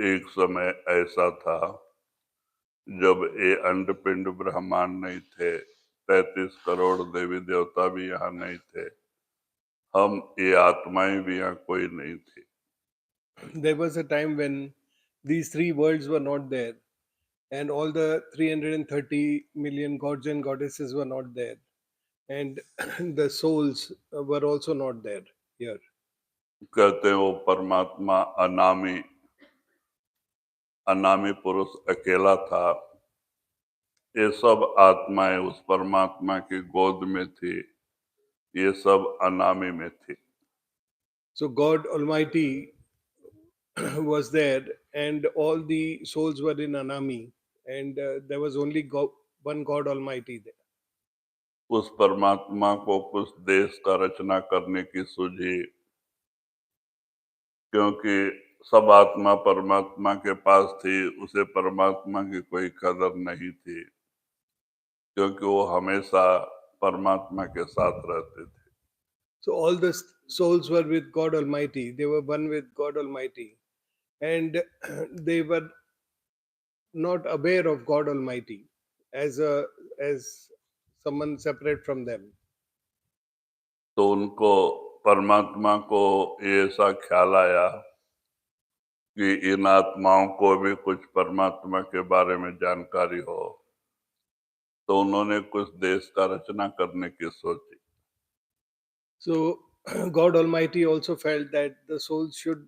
एक समय ऐसा था जब ये अंडपिंड ब्रह्मांड नहीं थे, 33 करोड़ देवी देवता भी यहाँ नहीं थे, हम ये आत्माएं भी यहाँ कोई नहीं थी. There was a time when these three worlds were not there, and all the 330 million gods and goddesses were not there, and the souls were also not there here. कहते हैं वो परमात्मा अनामी पुरुष अकेला था. ये सब आत्माएं उस परमात्मा की गोद में थी, ये सब अनामी में थी. So God Almighty was there, and all the souls were in Anami, and there was only one God Almighty there. उस परमात्मा को कुछ देश का रचना करने की सूझी, क्योंकि सब आत्मा परमात्मा के पास थी, उसे परमात्मा की कोई कदर नहीं थी, क्योंकि वो हमेशा परमात्मा के साथ रहते थे. So all the souls were with God Almighty. They were one with God Almighty, and they were not aware of God Almighty as someone separate from them. तो उनको परमात्मा को ऐसा ख्याल आया कि इन आत्माओं को भी कुछ परमात्मा के बारे में जानकारी हो, तो उन्होंने कुछ देश का रचना करने की सोची. So God Almighty also felt that the souls should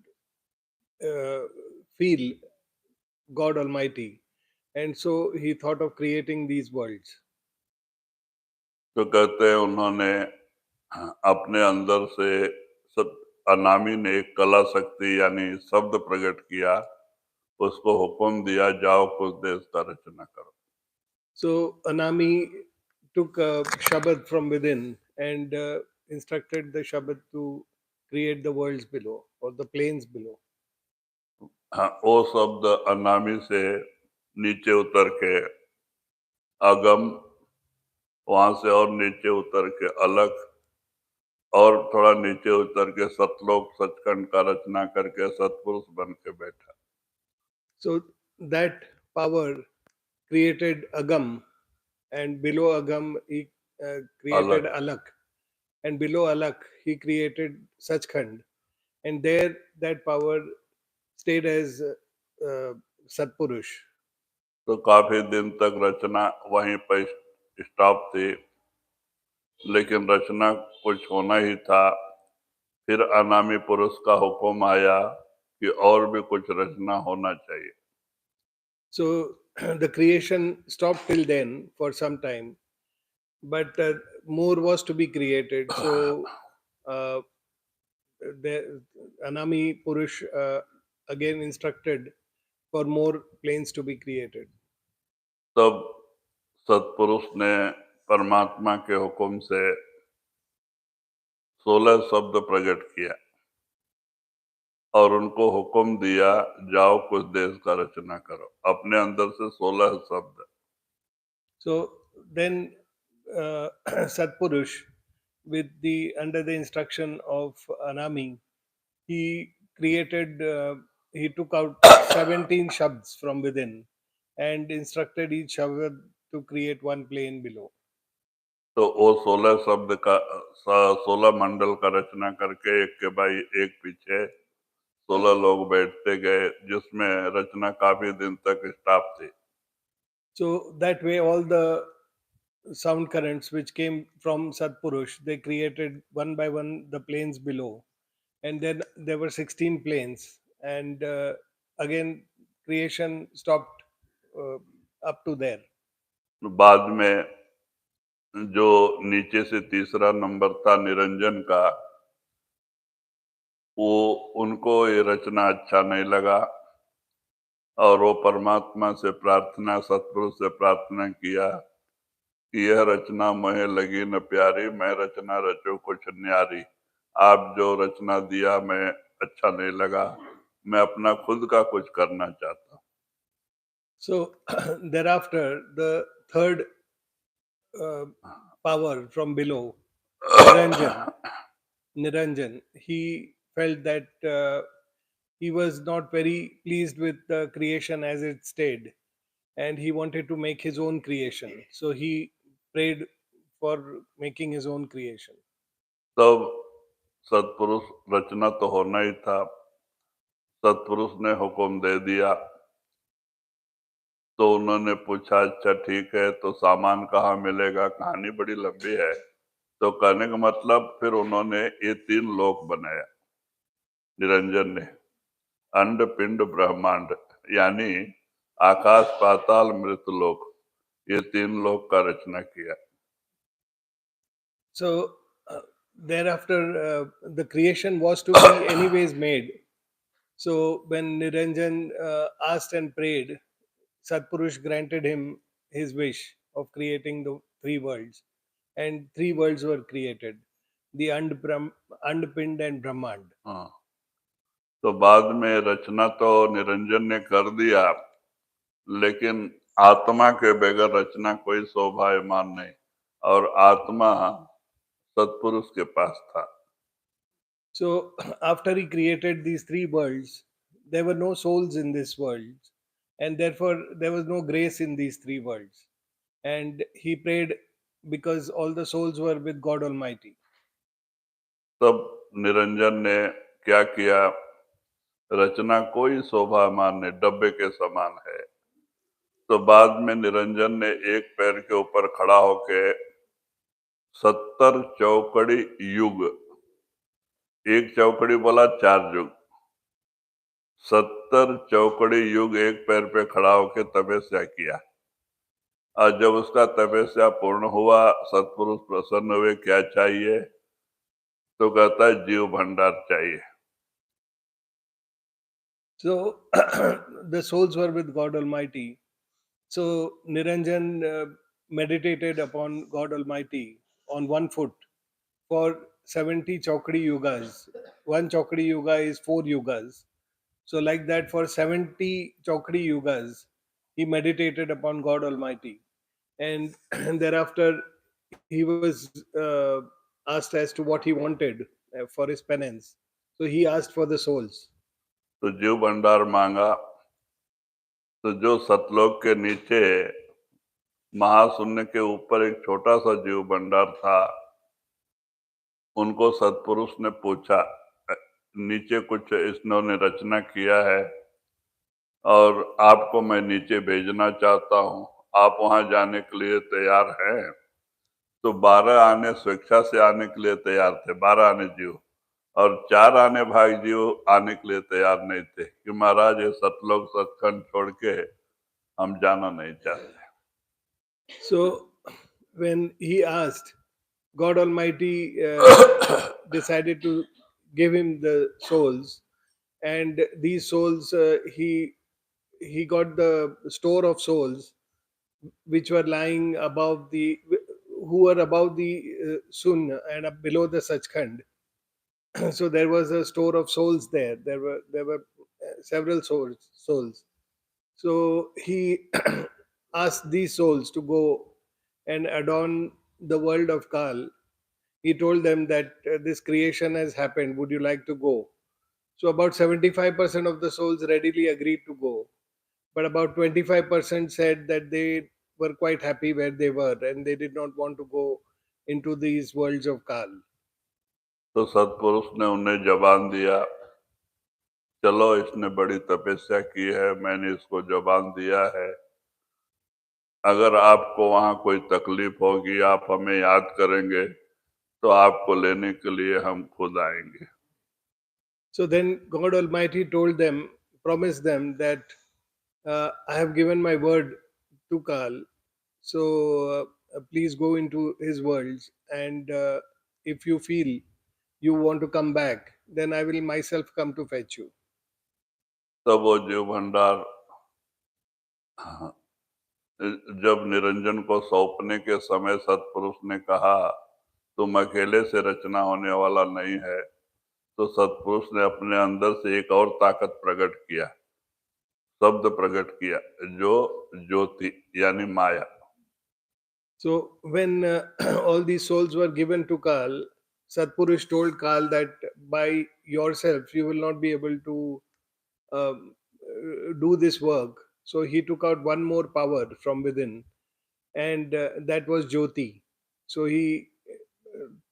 feel God Almighty, and so He thought of creating these worlds. तो कहते हैं उन्होंने अपने अंदर से सब अनामी ने एक कला शक्ति यानी शब्द प्रकट किया, उसको हुक्म दिया, जाओ कुछ देश का रचना करो. So Anami took a Shabad from within and instructed the Shabad to create the worlds below or the planes below. हाँ, वो शब्द अनामी से नीचे उतर के अगम, वहां से और नीचे उतर के अलग, और थोड़ा नीचे उतर के सतलोक सचखंड का रचना करके सतपुरुष बन के बैठा. So that power created Agam, and below Agam he created अलग. Alak, and below Alak he created Sachkhand, and there that power stayed as Satpurush. तो काफी दिन तक रचना वहीं पर स्टॉप थी, लेकिन रचना कुछ होना ही था. फिर अनामी पुरुष का हुक्म आया कि और भी कुछ रचना होना चाहिए. So the creation stopped till then for some time, but more was to be created. So uh, the Anami Purush again instructed for more planes to be created. तब सतपुरुष ने परमात्मा के हुक्म से 16 शब्द प्रकट किया और उनको हुक्म दिया, जाओ कुछ देश का रचना करो. अपने अंदर से 16 शब्द. So then Satpurush, with the under the instruction of Anami, he created. He took out 17 shabds from within and instructed each shabd to create one plane below. तो वो 16 शब्द का 16 मंडल का रचना करके एक के बाद एक पीछे 16 लोग बैठते गए, जिसमें रचना काफी दिन तक स्टॉप थी. So that way, all the sound currents which came from Satpurush, they created one by one the planes below, and then there were 16 planes, and again creation stopped uh, up to there. बाद में जो नीचे से तीसरा number था निरंजन का, वो उनको ये रचना अच्छा नहीं लगा और वो परमात्मा से प्रार्थना, सतपुरुष से प्रार्थना किया कि यह रचना मोहे लगी न प्यारी, मैं रचना रचो कुछ न्यारी. आप जो रचना दिया मैं अच्छा नहीं लगा, मैं अपना खुद का कुछ करना चाहता हूँ. So thereafter, the third power from below, Niranjan. Niranjan, he felt that he was not very pleased with the creation as it stayed, and he wanted to make his own creation. So he prayed for making his own creation. तब सत्पुरुष रचना तो होना ही था, सत्पुरुष ने हुक्म दे दिया। तो उन्होंने पूछा, अच्छा ठीक है, तो सामान कहाँ मिलेगा? कहानी बड़ी लंबी है। तो कहने का मतलब फिर उन्होंने ये 3 लोक बनाया निरंजन ने, अंड पिंड ब्रह्मांड, यानी आकाश पाताल मृतलोक, ये 3 लोक का रचना किया। So thereafter, the creation was to be anyways made. So when Niranjan asked and prayed, Satpurush granted him his wish of creating the three worlds, and three worlds were created: the Andpind and Brahmand. हाँ, तो बाद में रचना तो निरंजन ने कर दिया, लेकिन आत्मा के बगैर रचना कोई शोभायमान नहीं, और आत्मा सत्पुरुष के पास था। So after he created these three worlds, there were no souls in this world, and therefore there was no grace in these three worlds. And he prayed because all the souls were with God Almighty. तब निरंजन ने क्या किया? रचना कोई शोभामान नहीं, डब्बे के समान है। तो बाद में निरंजन ने एक पैर के ऊपर खड़ा होके 70 चौकड़ी युग, एक चौकड़ी बोला 4 युग, 70 चौकड़ी युग एक पैर पे खड़ा होके तपस्या किया। और जब उसका तपस्या पूर्ण हुआ, सत्पुरुष प्रसन्न हुए, क्या चाहिए? तो कहता है जीव भंडार चाहिए। So the souls were with God Almighty. So Niranjan meditated upon God Almighty on one foot for 70 Chokri yugas. One Chokri yuga is 4 yugas. So, like that, for 70 Chokri yugas, he meditated upon God Almighty. And thereafter, he was asked as to what he wanted for his penance. So, he asked for the souls. तो जीव भंडार मांगा, तो जो सतलोक के नीचे महाशून्य के ऊपर एक छोटा सा जीव भंडार था, उनको सत्पुरुष ने पूछा, नीचे कुछ इन्होंने रचना किया है और आपको मैं नीचे भेजना चाहता हूँ, आप वहां जाने के लिए तैयार हैं? तो 12 आने स्वेच्छा से आने के लिए तैयार थे, 12 आने जीव, और 4 आने भाग जीव आने के लिए तैयार नहीं थे कि महाराज ये सतलोक सचखंड छोड़ के हम जाना नहीं चाहते। So, when he asked, God Almighty decided to give him the souls, and these souls he got the store of souls which were lying above the who were above the sun and below the Sachkhand. So there was a store of souls there. There were several souls. So he asked these souls to go and adorn the world of Kal. He told them that this creation has happened. Would you like to go? So about 75% of the souls readily agreed to go, but about 25% said that they were quite happy where they were and they did not want to go into these worlds of Kal. तो सत्पुरुष ने उन्हें जबान दिया, चलो इसने बड़ी तपस्या की है, मैंने इसको जबान दिया है, अगर आपको वहां कोई तकलीफ होगी, आप हमें याद करेंगे, तो आपको लेने के लिए हम खुद आएंगे। So then God Almighty told them, promised them that I have given my word to Kal. So please go into his worlds, and if you feel you want to come back, then I will myself come to fetch you. तब वो जीव भंडार जब निरंजन को सौंपने के समय सत्पुरुष ने कहा, तुम अकेले से रचना होने वाला नहीं है, तो सत्पुरुष ने अपने अंदर से एक और ताकत प्रकट किया, शब्द प्रकट किया, जो ज्योति यानी माया। So when all these souls were given to Kal, Satpurush told Kal that by yourself you will not be able to do this work. So he took out one more power from within, and that was Jyoti. So he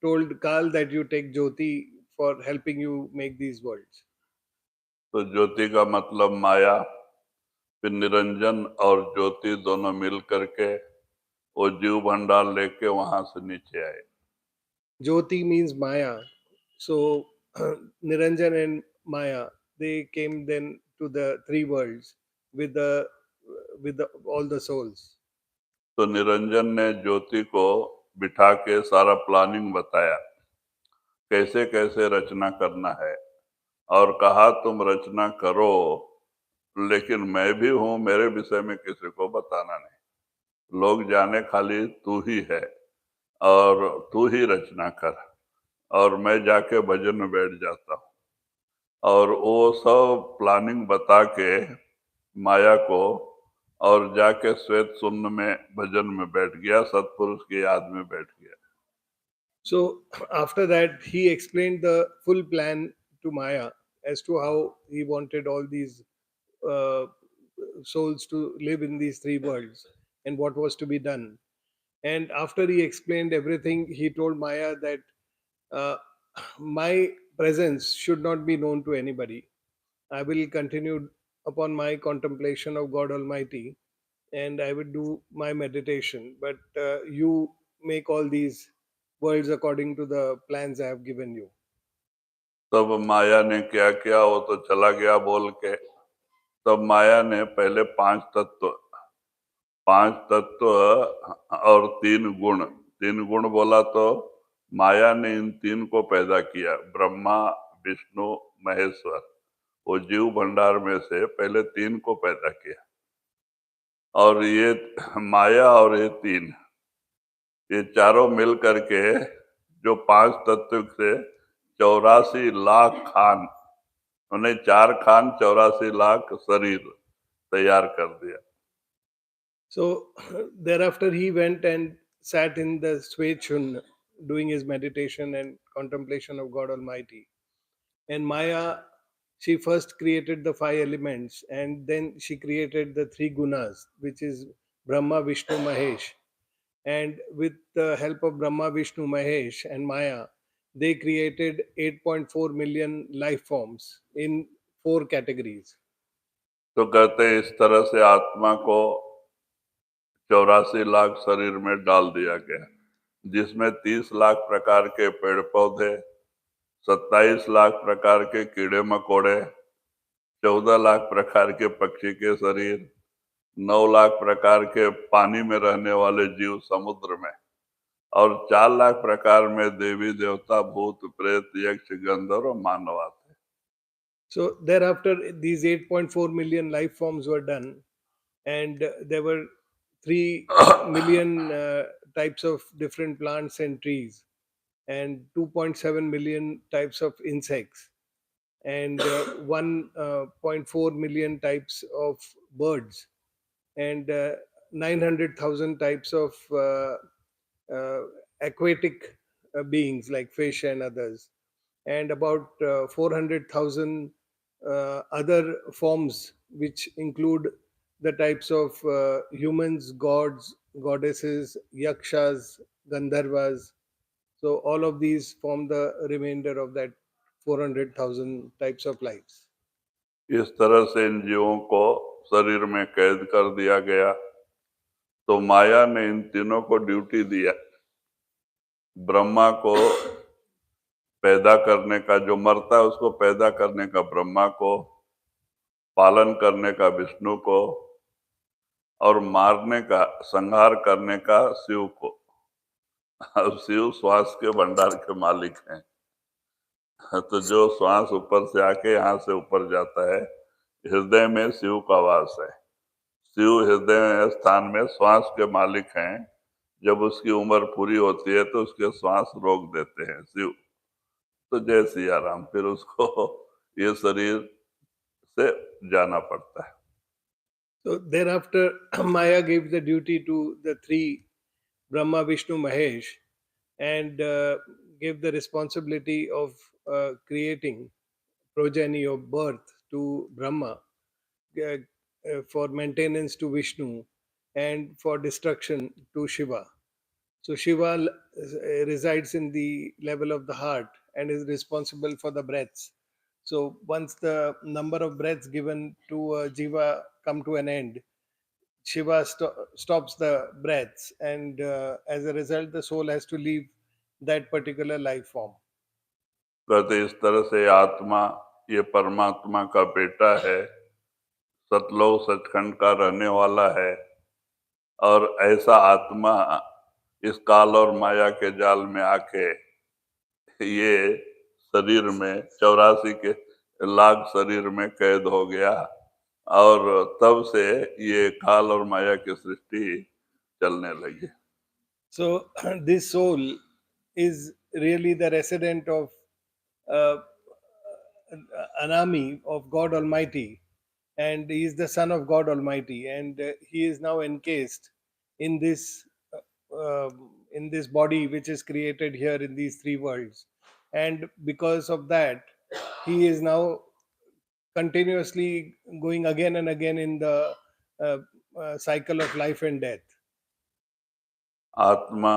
told Kal that you take Jyoti for helping you make these worlds. तो ज्योति का मतलब माया, फिर निरंजन और ज्योति दोनों मिल करके वो जीव भंडार लेके वहां से नीचे आए। Jyoti means Maya. So Niranjan and Maya, they came then to the three worlds with all the souls. तो निरंजन ने ज्योति को बिठा के सारा प्लानिंग बताया, कैसे कैसे रचना करना है, और कहा तुम रचना करो, लेकिन मैं भी हूं, मेरे विषय में किसी को बताना नहीं, लोग जाने खाली तू ही है और तू ही रचना कर, और मैं जाके भजन में बैठ जाता हूँ। और वो सब प्लानिंग बता के माया को, और जाके श्वेत शून्य में भजन में बैठ गया, सतपुरुष की याद में बैठ गया। So after that, he explained the full plan to Maya as to how he wanted all these uh, souls to live in these three worlds and what was to be done. And after he explained everything, he told Maya that uh, my presence should not be known to anybody. I will continue upon my contemplation of God Almighty, and I will do my meditation. But you make all these worlds according to the plans I have given you. तब माया ने क्या किया, वो तो चला गया बोल के। तब माया ने पहले पांच तत्व और तीन गुण बोला, तो माया ने इन तीन को पैदा किया, ब्रह्मा विष्णु महेश्वर। वो जीव भंडार में से पहले तीन को पैदा किया, और ये माया और ये तीन, ये चारों मिल करके जो पांच तत्व से 84 लाख खान, उन्हें 4 खान 84 लाख शरीर तैयार कर दिया। So thereafter, he went and sat in the Swechun doing his meditation and contemplation of God Almighty. And Maya, she first created the five elements and then she created the three gunas, which is Brahma, Vishnu, Mahesh. And with the help of Brahma, Vishnu, Mahesh, and Maya, they created 8.4 million life forms in four categories. तो कहते हैं इस तरह से आत्मा को 84 लाख शरीर में डाल दिया गया, जिसमें 30 लाख प्रकार के पेड़ पौधे, 27 लाख प्रकार के कीड़े मकोड़े, 14 लाख प्रकार के पक्षी के शरीर, 9 लाख प्रकार के पानी में रहने वाले जीव समुद्र में, और 4 लाख प्रकार में देवी देवता भूत प्रेत यक्ष गंधर्व और मानव आते। So thereafter, these 8.4 million life forms were done, and there were 3 million types of different plants and trees, and 2.7 million types of insects, and 1.4 million types of birds, and 900,000 types of uh, aquatic beings like fish and others, and about 400,000 other forms, which include the types of humans, gods, goddesses, yakshas, gandharvas. So, all of these form the remainder of that 400,000 types of lives. इस तरह से इन जीवों को शरीर में कैद कर दिया गया। तो माया ने इन तीनों को ड्यूटी दिया, ब्रह्मा को पैदा करने का, जो मरता है उसको पैदा करने का ब्रह्मा को, पालन करने का विष्णु को, और मारने का, संहार करने का शिव को। अब शिव श्वास के भंडार के मालिक हैं, तो जो श्वास ऊपर से आके यहाँ से ऊपर जाता है, हृदय में शिव का वास है। शिव हृदय स्थान में श्वास के मालिक हैं। जब उसकी उम्र पूरी होती है तो उसके श्वास रोक देते हैं शिव। तो जय सिया राम, फिर उसको ये शरीर से जाना पड़ता है। So, thereafter, Maya gave the duty to the three Brahma, Vishnu, Mahesh, and gave the responsibility of creating progeny of birth to Brahma, uh, for maintenance to Vishnu, and for destruction to Shiva. So Shiva resides in the level of the heart and is responsible for the breaths. So once the number of breaths given to a jiva come to an end, Shiva stops the breaths, and as a result, the soul has to leave that particular life form. कहते इस तरह से आत्मा ये परमात्मा का बेटा है, सतलोक सचखंड का रहने वाला है, और ऐसा आत्मा इस काल और माया के जाल में आके ये शरीर में 84 के लाख शरीर में कैद हो गया, और तब से ये काल और माया की सृष्टि चलने लगी. So this soul is really the resident of uh, Anami of God Almighty, and he is the son of God Almighty, and he is now encased in this body which is created here in these three worlds, and because of that, he is now continuously going again and again in the uh, cycle of life and death. आत्मा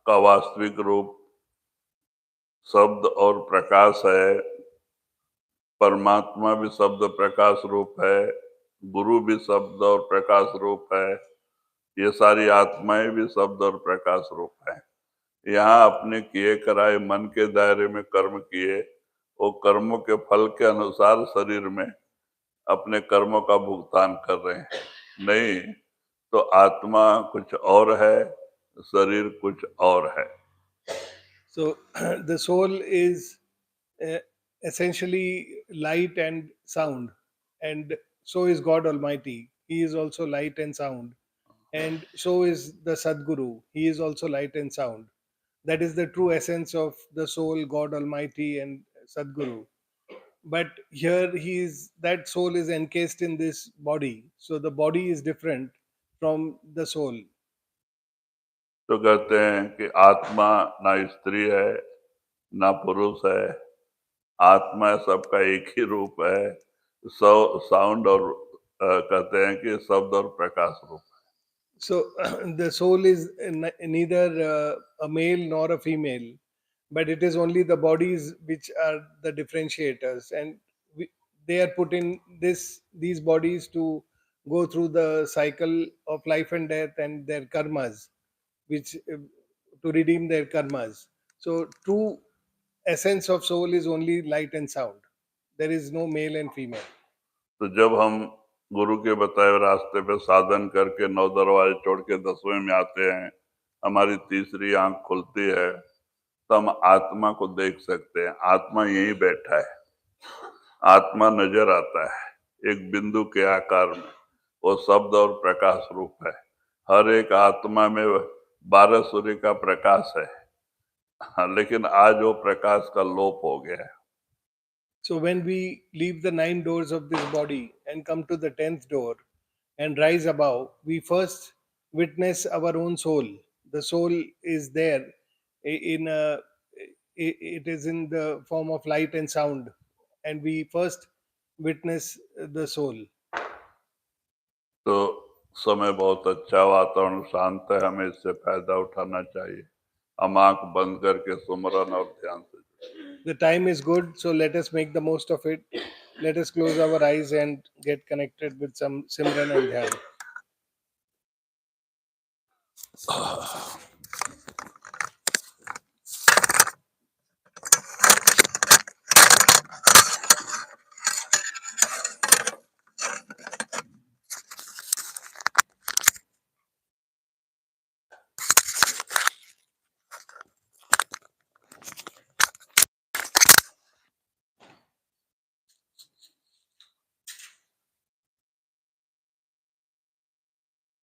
का वास्तविक रूप शब्द और प्रकाश है, परमात्मा भी शब्द प्रकाश रूप है, गुरु भी शब्द और प्रकाश रूप है, ये सारी आत्माएं भी शब्द और प्रकाश रूप है. यहाँ अपने किए कराए मन के दायरे में कर्म किए, वो कर्मों के फल के अनुसार शरीर में अपने कर्मों का भुगतान कर रहे हैं. नहीं तो आत्मा कुछ और है, शरीर कुछ और है. So the soul is uh, essentially light and sound, and so is God Almighty. He is also light and sound, and so is the Sadguru. He is also light and sound. That is the true essence of the soul, God Almighty, and Sadguru. But here, that soul is encased in this body, so the body is different from the soul. तो कहते हैं कि आत्मा ना स्त्री है ना पुरुष है, आत्मा सबका एक ही रूप है, साउंड और कहते हैं कि शब्द और प्रकाश रूप. So the soul is neither a male nor a female, but it is only the bodies which are the differentiators, and they are put in these bodies to go through the cycle of life and death and their karmas, which to redeem their karmas. So true essence of soul is only light and sound. There is no male and female. तो जब हम गुरु के बताए हुए रास्ते पे साधन करके 9 दरवाजे छोड़ के 10वें में आते हैं, हमारी तीसरी आंख खुलती है, तो हम आत्मा को देख सकते हैं. आत्मा यहीं बैठा है, आत्मा नजर आता है एक बिंदु के आकार में, वो शब्द और प्रकाश रूप है. हर एक आत्मा में 12 सूर्य का प्रकाश है, लेकिन आज वो प्रकाश का लोप हो गया है. So when we leave the 9 doors of this body and come to the 10th door and rise above, we first witness our own soul. The soul is there in a, it is in the form of light and sound, and we first witness the soul. तो समय बहुत अच्छा, वातावरण शांत है, हमें इससे फायदा उठाना चाहिए. हम आंख बंद करके सुमरन और ध्यान से. The time is good, so let us make the most of it. Let us close our eyes and get connected with some Simran and Dhyan.